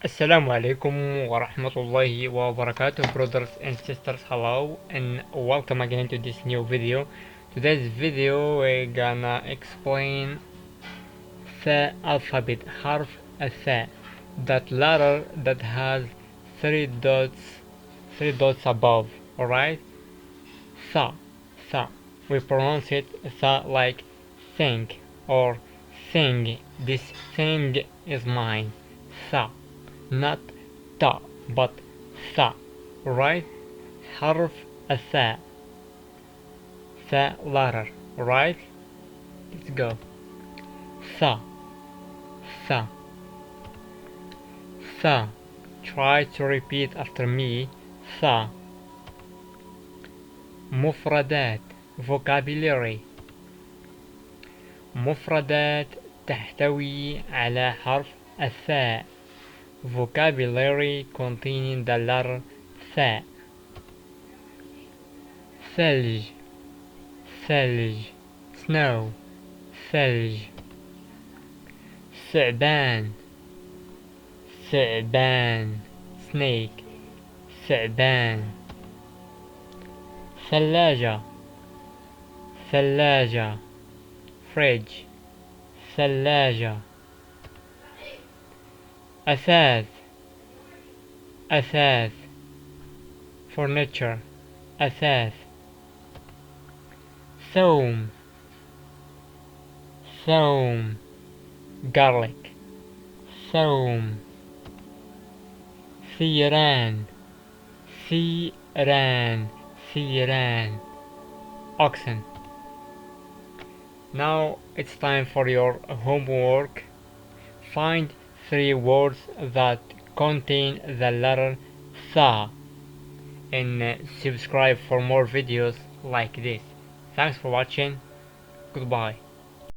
Assalamu alaikum wa rahmatullahi wa barakatuh, brothers and sisters. Hello and welcome again to this new video. Today's video we're gonna explain the alphabet, harf thaa, that letter that has three dots above. Alright, thaa, thaa. We pronounce it thaa like think or thing. This thing is mine. Thaa. Not ta, but tha, right? حرف الثاء, tha letter, right? Let's go. Tha, tha, tha. Try to repeat after me. Tha. مفردات, vocabulary. مفردات تحتوي على حرف الثاء. Vocabulary containing the letter thaa. ثلج, ثلج, snow, ثلج. ثعبان, ثعبان, snake, ثعبان. ثلاجة, ثلاجة, fridge, ثلاجة. أثاث, أثاث, furniture, أثاث. ثوم, ثوم, garlic, ثوم. ثيران, ثيران, ثيران, oxen. Now it's time for your homework. Find 3 words that contain the letter thaa and subscribe for more videos like this. Thanks for watching. Goodbye.